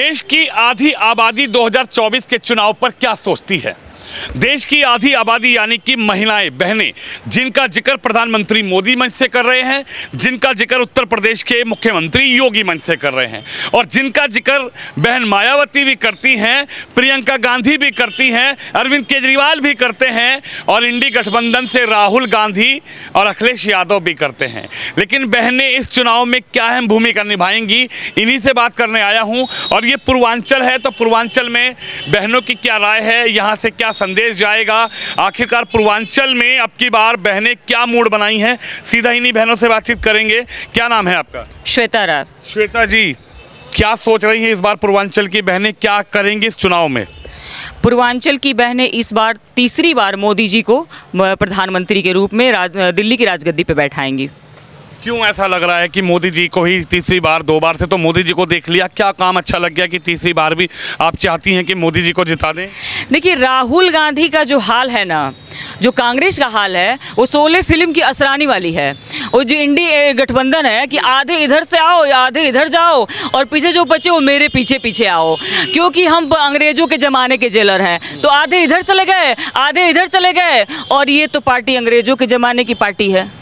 देश की आधी आबादी 2024 के चुनाव पर क्या सोचती है? देश की आधी आबादी यानी कि महिलाएं, बहनें, जिनका जिक्र प्रधानमंत्री मोदी मंच से कर रहे हैं, जिनका जिक्र उत्तर प्रदेश के मुख्यमंत्री योगी मंच से कर रहे हैं और जिनका जिक्र बहन मायावती भी करती हैं, प्रियंका गांधी भी करती हैं, अरविंद केजरीवाल भी करते हैं और इंडी गठबंधन से राहुल गांधी और अखिलेश यादव भी करते हैं। लेकिन बहनें इस चुनाव में क्या अहम भूमिका निभाएंगी, इन्हीं से बात करने आया हूं। और ये पूर्वांचल है, तो पूर्वांचल में बहनों की क्या राय है, यहाँ से क्या संदेश जाएगा, आखिरकार पूर्वांचल में अब की बार बहनें क्या मूड बनाई हैं, सीधा इन्हीं बहनों से बातचीत करेंगे। क्या नाम है आपका? श्वेता राव। श्वेता जी, क्या सोच रही हैं इस बार पूर्वांचल की बहनें क्या करेंगी इस चुनाव में? पूर्वांचल की बहनें इस बार तीसरी बार मोदी जी को प्रधानमंत्री के रूप में दिल्ली की राजगद्दी पे बैठाएंगी। क्यों ऐसा लग रहा है कि मोदी जी को ही तीसरी बार? 2 बार से तो मोदी जी को देख लिया, क्या काम अच्छा लग गया कि तीसरी बार भी आप चाहती हैं कि मोदी जी को जिता दें? देखिए, राहुल गांधी का जो हाल है ना, जो कांग्रेस का हाल है, वो शोले फिल्म की असरानी वाली है। वो जो इंडी गठबंधन है कि आधे इधर से आओ या आधे इधर जाओ और पीछे जो बचे वो मेरे पीछे पीछे आओ, क्योंकि हम अंग्रेजों के ज़माने के जेलर हैं। तो आधे इधर चले गए, आधे इधर चले गए, और ये तो पार्टी अंग्रेजों के ज़माने की पार्टी है।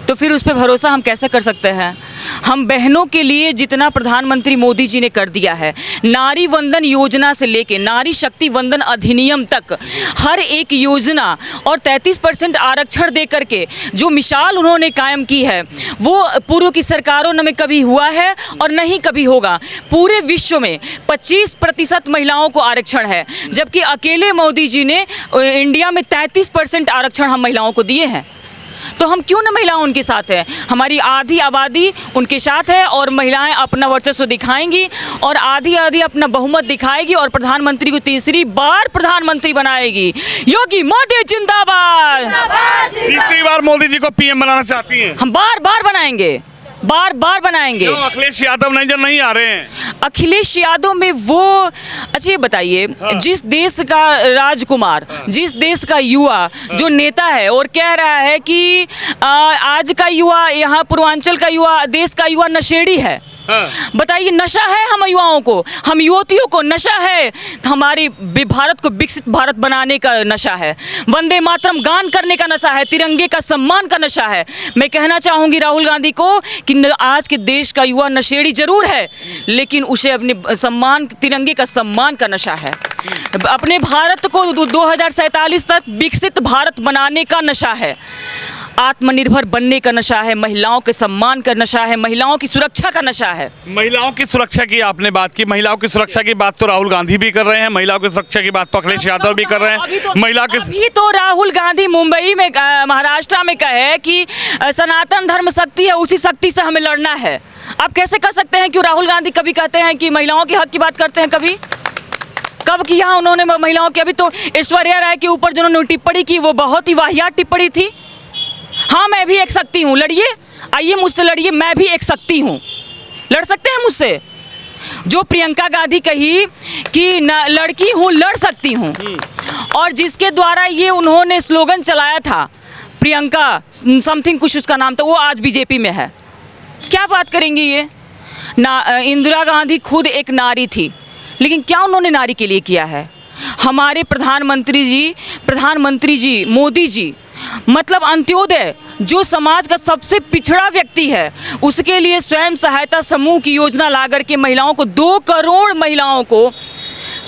तो फिर उस पर भरोसा हम कैसे कर सकते हैं? हम बहनों के लिए जितना प्रधानमंत्री मोदी जी ने कर दिया है, नारी वंदन योजना से लेके नारी शक्ति वंदन अधिनियम तक, हर एक योजना और 33% आरक्षण दे करके जो मिसाल उन्होंने कायम की है, वो पूर्व की सरकारों में कभी हुआ है और नहीं कभी होगा। पूरे विश्व में 25% महिलाओं को आरक्षण है, जबकि अकेले मोदी जी ने इंडिया में 33% आरक्षण हम महिलाओं को दिए हैं। तो हम क्यों न महिलाएं उनके साथ हैं? हमारी आधी आबादी उनके साथ है और महिलाएं अपना वर्चस्व दिखाएंगी और आधी आधी अपना बहुमत दिखाएगी और प्रधानमंत्री को तीसरी बार प्रधानमंत्री बनाएगी। योगी मोदी जिंदाबाद। तीसरी बार मोदी जी को पीएम बनाना चाहती हैं? हम बार बार बनाएंगे, बार बार बनाएंगे। क्यों अखिलेश यादव नजर नहीं आ रहे हैं? अखिलेश यादव में वो, अच्छा ये बताइए, जिस देश का राजकुमार, जिस देश का युवा जो नेता है और कह रहा है कि आज का युवा, यहाँ पूर्वांचल का युवा, देश का युवा नशेड़ी है। बताइए, नशा है हम युवाओं को, हम युवतियों को नशा है। हमारी भारत को विकसित भारत बनाने का नशा है, वंदे मातरम गान करने का नशा है, तिरंगे का सम्मान का नशा है। मैं कहना चाहूँगी राहुल गांधी को कि आज के देश का युवा नशेड़ी जरूर है, लेकिन उसे अपने सम्मान, तिरंगे का सम्मान का नशा है। अपने भारत को 2047 तक विकसित भारत बनाने का नशा है, आत्मनिर्भर बनने का नशा है, महिलाओं के सम्मान का नशा है, महिलाओं की सुरक्षा का नशा है। महिलाओं की सुरक्षा की आपने बात की, महिलाओं की सुरक्षा की बात तो राहुल गांधी भी कर रहे हैं, महिलाओं की सुरक्षा की बात तो अखिलेश यादव भी कर रहे हैं। महिला के अभी तो राहुल गांधी मुंबई में, महाराष्ट्र में कहे कि सनातन धर्म शक्ति है, उसी शक्ति से हमें लड़ना है। आप कैसे कर सकते हैं? क्यों राहुल गांधी कभी कहते हैं कि महिलाओं के हक की बात करते हैं? कभी कब किया उन्होंने महिलाओं की? अभी तो ऐश्वर्या राय के ऊपर जिन्होंने टिप्पणी की वो बहुत ही वाहियात टिप्पणी थी। हाँ, मैं भी एक शक्ति हूँ, लड़िए, आइए मुझसे लड़िए, मैं भी एक शक्ति हूँ, लड़ सकते हैं मुझसे। जो प्रियंका गांधी कही कि लड़की हूँ, लड़ सकती हूँ, और जिसके द्वारा ये उन्होंने स्लोगन चलाया था, प्रियंका समथिंग कुछ उसका नाम था, वो आज बीजेपी में है। क्या बात करेंगी ये? इंदिरा गांधी खुद एक नारी थी, लेकिन क्या उन्होंने नारी के लिए किया है? हमारे प्रधानमंत्री जी मोदी जी, मतलब अंत्योदय, जो समाज का सबसे पिछड़ा व्यक्ति है, उसके लिए स्वयं सहायता समूह की योजना ला करके महिलाओं को 2 करोड़ महिलाओं को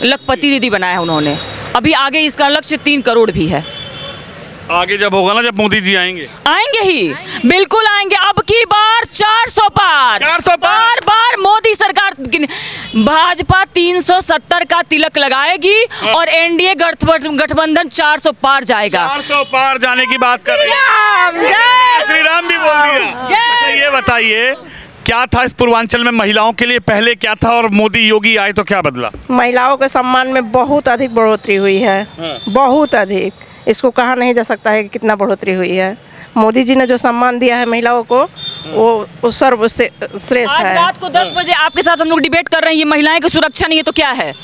लखपति दीदी बनाया उन्होंने। अभी आगे इसका लक्ष्य 3 करोड़ भी है। आगे जब होगा ना, जब मोदी जी आएंगे ही, बिल्कुल आएंगे। अब की बार 400 पार, 400 बार बार मोदी सरकार, भाजपा 370 का तिलक लगाएगी और एनडीए गठबंधन 400 पार जाएगा। 400 पार जाने की बात कर रहे हैं, श्री राम भी बोल दिया। अच्छा ये बताइए, क्या था इस पूर्वांचल में महिलाओं के लिए? पहले क्या था और मोदी योगी आए तो क्या बदला? महिलाओं के सम्मान में बहुत अधिक बढ़ोतरी हुई है, बहुत अधिक। इसको कहा नहीं जा सकता है कि कितना बढ़ोतरी हुई है। मोदी जी ने जो सम्मान दिया है महिलाओं को, वो सर्वश्रेष्ठ है। आज रात को 10 बजे आपके साथ हम लोग डिबेट कर रहे हैं, ये महिलाएं की सुरक्षा नहीं है तो क्या है?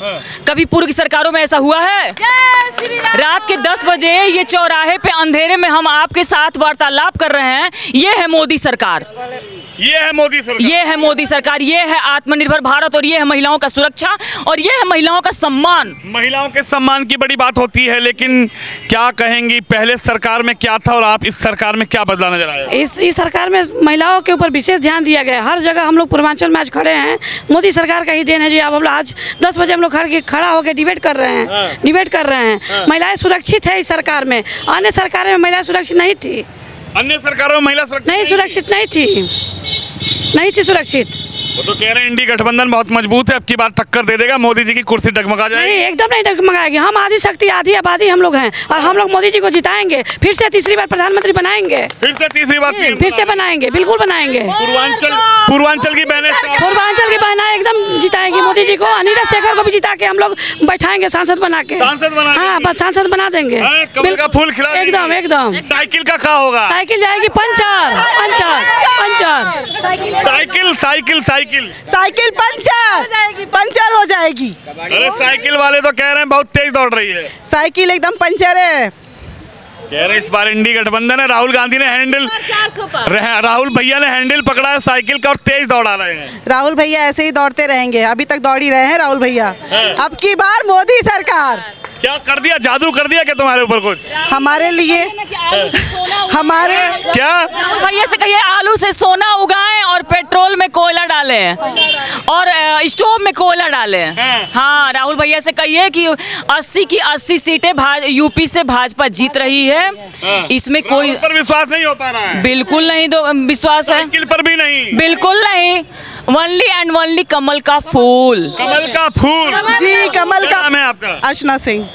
कभी पूर्व की सरकारों में ऐसा हुआ है? रात के 10 बजे ये चौराहे पे अंधेरे में हम आपके साथ वार्तालाप कर रहे हैं, ये है मोदी सरकार। ये है मोदी सरकार, ये है मोदी सरकार, ये है आत्मनिर्भर भारत और ये है महिलाओं का सुरक्षा और ये है महिलाओं का सम्मान। महिलाओं के सम्मान की बड़ी बात होती है, लेकिन क्या कहेंगी पहले सरकार में क्या था और आप इस सरकार में क्या बदला नजर आया? इस सरकार में महिलाओं के ऊपर विशेष ध्यान दिया गया है। हर जगह हम लोग पूर्वांचल में आज खड़े हैं, मोदी सरकार का ही देन है जी। अब हम लोग आज 10 बजे हम लोग खड़ा होकर डिबेट कर रहे हैं, महिलाएं सुरक्षित है इस सरकार में। अन्य सरकार में महिलाएं सुरक्षित नहीं थी, अन्य सरकारों में महिला सुरक्षित नहीं थी सुरक्षित। वो तो कह रहे हैं इंडी गठबंधन बहुत मजबूत है, अब की बार टक्कर दे देगा, मोदी जी की कुर्सी डगमगा जाएगी। नहीं, एकदम नहीं डगमगाएगी। हम आदि शक्ति आधी आबादी हम लोग हैं और हम लोग मोदी जी को जिताएंगे, फिर से तीसरी बार प्रधानमंत्री बनाएंगे, फिर से तीसरी बार फिर से बनाएंगे, बिल्कुल बनाएंगे। पूर्वांचल की बहनें एकदम जिताएंगी मोदी जी को। अनिता शेखर को भी जिता के हम लोग बैठाएंगे सांसद बना के। हाँ, बस सांसद बना देंगे, कमल का फूल खिला एकदम। साइकिल का क्या होगा? साइकिल जाएगी पंचर। साइकिल पंचर हो जाएगी। अरे साइकिल वाले तो कह रहे हैं बहुत तेज दौड़ रही है, साइकिल एकदम पंचर है। कह रहे इस बार इंडी गठबंधन है, राहुल गांधी ने राहुल भैया ने हैंडल पकड़ा है साइकिल का और तेज दौड़ा रहे हैं। राहुल भैया ऐसे ही दौड़ते रहेंगे, अभी तक दौड़ ही रहे हैं राहुल भैया। अब की बार मोदी सरकार। क्या कर दिया, जादू कर दिया क्या तुम्हारे ऊपर कुछ? हमारे लिए हमारे क्या भैया से कहिए आलू से सोना उगाएं और पेट्रोल में कोयला डालें और स्टोव में कोयला डालें। हाँ, राहुल भैया से कहिए कि 80 की 80 सीटें यूपी से भाजपा जीत रही है, इसमें कोई पर विश्वास नहीं हो पा रहा है। बिल्कुल नहीं दो विश्वास है, साइकिल पर भी नहीं, बिल्कुल नहीं। ओनली एंड ओनली कमल का फूल जी, कमल का। नाम है आपका? अर्चना सिंह।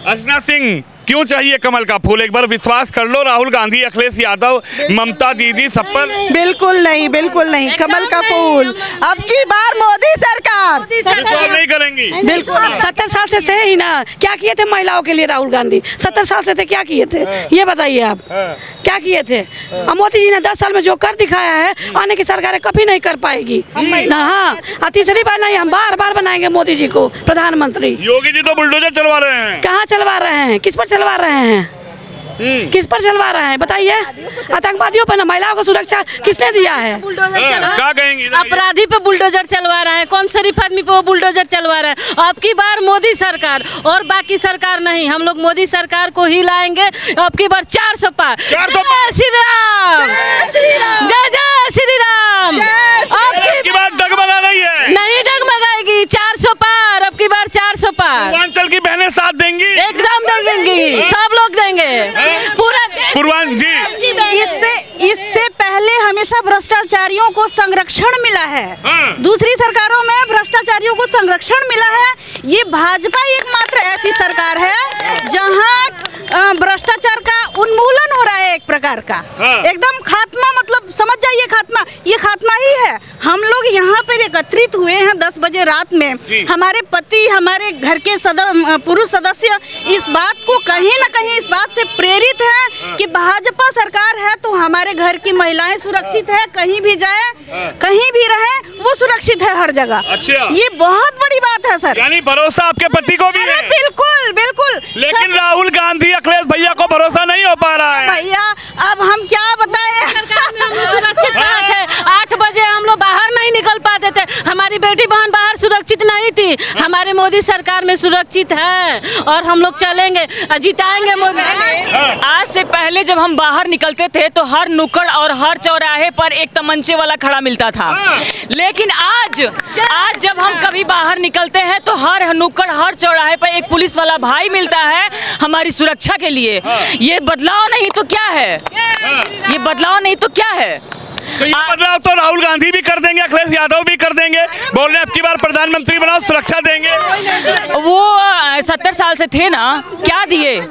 क्यों चाहिए कमल का फूल? एक बार विश्वास कर लो, राहुल गांधी, अखिलेश यादव, ममता दीदी सब पर। बिल्कुल नहीं, कमल का फूल। अब की बार मोदी सरकार नहीं करेंगी। बिल्कुल। 70 साल से थे ही ना, क्या किए थे महिलाओं के लिए राहुल गांधी? 70 साल से थे, क्या किए थे ये बताइए आप, क्या किए थे? अब मोदी जी ने 10 साल में जो कर दिखाया है, आने की सरकारें कभी नहीं कर पाएगी। हाँ, तीसरी बार नहीं, हम बार बनाएंगे मोदी जी को प्रधानमंत्री। योगी जी तो बुलडोजर चलवा रहे हैं। कहाँ चलवा रहे हैं? किस पर चलवा रहे हैं? किस पर चलवा रहे हैं बताइए? आतंकवादियों पर ना, महिलाओं को सुरक्षा किसने दिया है? क्या कहेंगी? अपराधी पे बुलडोजर चलवा रहा है, कौन शरीफ आदमी पे वो बुलडोजर चलवा रहा है। अब की बार मोदी सरकार और बाकी सरकार नहीं, हम लोग मोदी सरकार को ही लाएंगे। अब की बार 400 पार। जय श्री राम, जय श्री राम। अब की बार डगमगा रही है, नहीं डगमगाएगी, 400 पार। अब की बार 400 पार। पूर्वांचल की बहनें साथ देंगी, एकदम देंगी, सब लोग देंगे पूरा पूर्वांचल। इससे पहले हमेशा भ्रष्टाचारियों को संरक्षण मिला है। दूसरी सरकारों में भ्रष्टाचारियों को संरक्षण मिला है। ये भाजपा एकमात्र ऐसी सरकार है जहां भ्रष्टाचार का उन्मूलन हो रहा है, एक प्रकार का एकदम खात्मा, मतलब समझ जाइए खात्मा, ये खात्मा ही है। हम लोग यहाँ पर एकत्रित हुए हैं 10 बजे रात में। हमारे पति, हमारे घर के पुरुष सदस्य इस बात को कहीं ना कहीं इस बात से प्रेरित है कि भाजपा सरकार है तो हमारे घर की महिलाएं सुरक्षित है, कहीं भी जाए, कहीं भी रहे, वो सुरक्षित है हर जगह। अच्छा, ये बहुत बड़ी बात है सर। यानी भरोसा आपके पति को भी है? बिल्कुल। लेकिन राहुल गांधी, अखिलेश भैया को भरोसा नहीं हो पा रहा है। भैया अब हम क्या बताएं? सुरक्षित थे, 8 बजे हम लोग बाहर नहीं निकल पाते थे, हमारी बेटी बहन बाहर सुरक्षित नहीं थी। हमारे मोदी सरकार में सुरक्षित है और हम लोग चलेंगे, जिताएंगे मोदी। आज से पहले जब हम बाहर निकलते थे तो हर नुक्कड़ और हर चौराहे पर एक तमंचे वाला खड़ा मिलता था, लेकिन आज जब हम कभी बाहर निकलते हैं तो हर नुक्कड़ हर चौराहे पर एक पुलिस वाला भाई मिलता है हमारी सुरक्षा के लिए। ये बदलाव नहीं तो क्या है? ये बदलाव नहीं तो क्या है? तो ये बदलाव तो राहुल गांधी भी कर देंगे, अखिलेश यादव भी कर देंगे, बोल रहे अब की बार प्रधानमंत्री बनाओ, सुरक्षा देंगे। वो 70 साल से थे ना, क्या दिए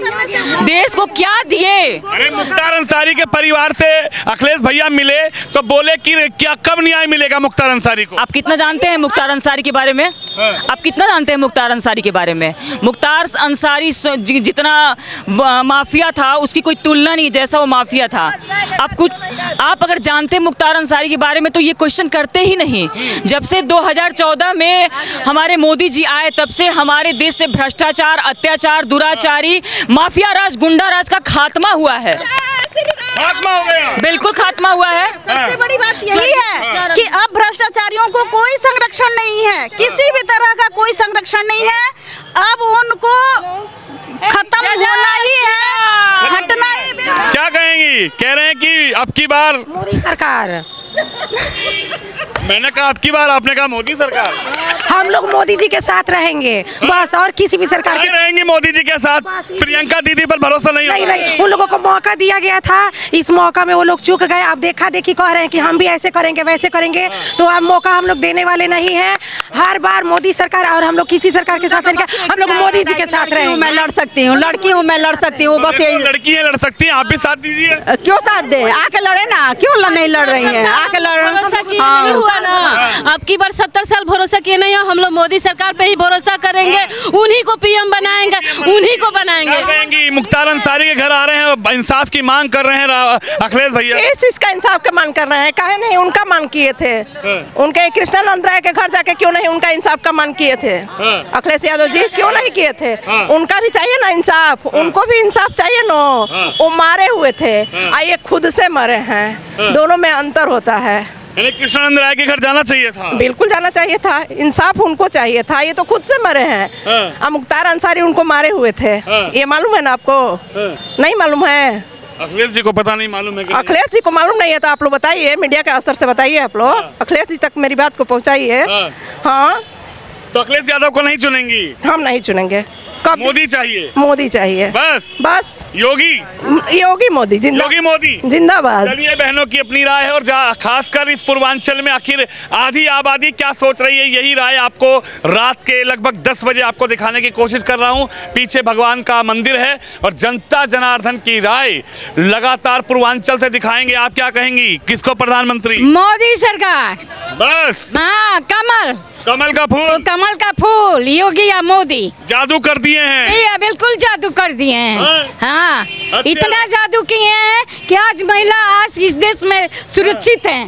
देश को, क्या दिए? अरे मुख्तार अंसारी के परिवार से अखिलेश भैया मिले तो बोले कि क्या कब न्याय मिलेगा मुख्तार अंसारी को? आप कितना जानते हैं मुख्तार अंसारी के बारे में? आप कितना जानते हैं मुख्तार अंसारी के बारे में? मुख्तार अंसारी जितना माफिया था उसकी कोई तुलना नहीं, जैसा वो माफिया था। आप अगर जानते मुख्तार अंसारी के बारे में तो ये क्वेश्चन करते ही नहीं। जब से 2014 में हमारे मोदी जी आए तब से हमारे देश से भ्रष्टाचार, अत्याचार, दुराचारी, माफिया राज, गुंडा राज का खात्मा हुआ है। खात्मा हो गया। बिल्कुल खात्मा हुआ है। सबसे बड़ी बात यही है कि अब भ्रष्टाचारियों को कोई संरक्षण नहीं है, किसी भी तरह का कोई संरक्षण नहीं है। अब उनको खत्म होना ही है, हटना ही। क्या कहेंगी? कह रहे हैं कि अब की बार मोदी सरकार। मैंने कहा अब की बार, आपने कहा मोदी सरकार। हम लोग मोदी जी के साथ रहेंगे बस, और किसी भी सरकार के रहेंगे मोदी जी के साथ। प्रियंका दीदी पर भरोसा नहीं नहीं होता। नहीं। उन लोगों को मौका दिया गया था, इस मौका में वो लोग चूक गए। अब देखा देखी कह रहे हैं कि हम भी ऐसे करेंगे वैसे करेंगे, तो अब मौका हम लोग देने वाले नहीं है। हर बार मोदी सरकार, और हम लोग किसी सरकार के साथ नहीं, हम लोग मोदी जी के साथ रहेंगे। मैं लड़ सकती हूँ, लड़की हूँ, मैं लड़ सकती हूँ, बस यही। लड़की है, लड़ सकती है, आप भी साथ दीजिए। क्यों साथ दे, आके लड़े ना, क्यों नहीं लड़ रही हैं, आके भरोसा किए हाँ। नहीं हुआ ना। अब की बार 70 साल भरोसा किए नहीं हो, हम लोग मोदी सरकार पे ही भरोसा करेंगे, उन्हीं को पीएम बनाएंगे, उन्हीं को बनाएंगे। क्या कहेंगी? मुख्तार अंसारी के घर आ रहे हैं, इंसाफ की मांग कर रहे हैं अखिलेश भैया। इस चीज का इंसाफ का मांग कर रहे हैं, काहे नहीं उनका मांग किए थे। उनके कृष्णानंद राय के घर जाके क्यों नहीं उनका इंसाफ का मांग किए थे? अखिलेश यादव जी क्यों नहीं किए थे? उनका भी चाहिए ना इंसाफ, उनको भी इंसाफ चाहिए ना। वो मारे हुए थे, ये खुद से मरे हैं, दोनों में अंतर होता है। यानी कृष्णानंद राय के घर जाना चाहिए था। बिल्कुल जाना चाहिए था, इंसाफ उनको चाहिए था, ये तो खुद से मरे हैं। अब मुख्तार अंसारी उनको मारे हुए थे, ये मालूम है ना आपको? नहीं मालूम है? अखिलेश जी को पता नहीं, मालूम है कि अखिलेश जी को मालूम नहीं है तो आप लोग बताइए, मीडिया के स्तर से बताइए आप लोग, अखिलेश जी तक मेरी बात को पहुंचाइए। हाँ, तो अखिलेश यादव को नहीं चुनेंगी? हम नहीं चुनेंगे। कब? मोदी चाहिए। मोदी चाहिए बस बस। योगी योगी मोदी योगी मोदी जिंदाबाद। चलिए, बहनों की अपनी राय है, और खासकर इस पूर्वांचल में आखिर आधी आबादी क्या सोच रही है, यही राय आपको रात के लगभग 10 बजे आपको दिखाने की कोशिश कर रहा हूं। पीछे भगवान का मंदिर है और जनता जनार्दन की राय लगातार पूर्वांचल से दिखाएंगे। आप क्या कहेंगी, किसको प्रधानमंत्री? मोदी सरकार। बस हाँ, कमल कमल का फूल। कमल का फूल, योगी या मोदी। जादू कर दिए हैं। ये बिल्कुल जादू कर दिए हैं। हाँ, अच्छा। इतना जादू किए हैं कि आज महिला आज इस देश में सुरक्षित हैं।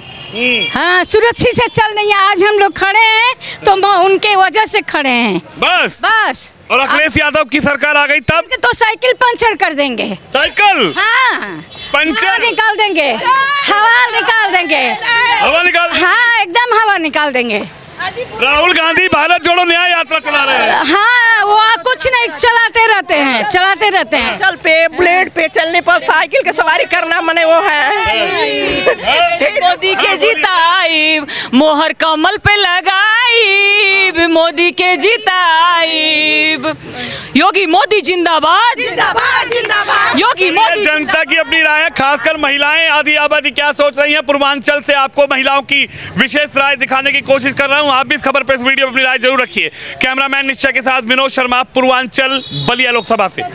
हाँ, सुरक्षित से चल रही है। आज हम लोग खड़े हैं तो उनके वजह से खड़े हैं। बस बस। और अखिलेश यादव की सरकार आ गई तब तो साइकिल पंचर कर देंगे। साइकिल हाँ, पंचर निकाल देंगे, हवा निकाल देंगे। हवा निकाल। हाँ, एकदम हवा निकाल देंगे। राहुल गांधी भारत जोड़ो न्याय यात्रा चला रहे हैं। हाँ, वो कुछ नहीं, चलाते रहते हैं, चलाते रहते हैं। चल पे ब्लेड पे चलने पर साइकिल की सवारी करना मने वो है। मोदी के जिताइब, मोहर कमल पे लगाइब, मोदी के जिताइब। योगी मोदी जिंदाबाद, जिंदाबाद जिंदाबाद। योगी मोदी। जनता की अपनी राय है, खासकर महिलाएं, आधी आबादी क्या सोच रही है। पूर्वांचल से आपको महिलाओं की विशेष राय दिखाने की कोशिश कर रहा हूं। आप भी इस खबर पर इस वीडियो में अपनी राय जरूर रखिए। कैमरामैन निश्चय के साथ विनोद शर्मा, पूर्वांचल बलिया लोकसभा से।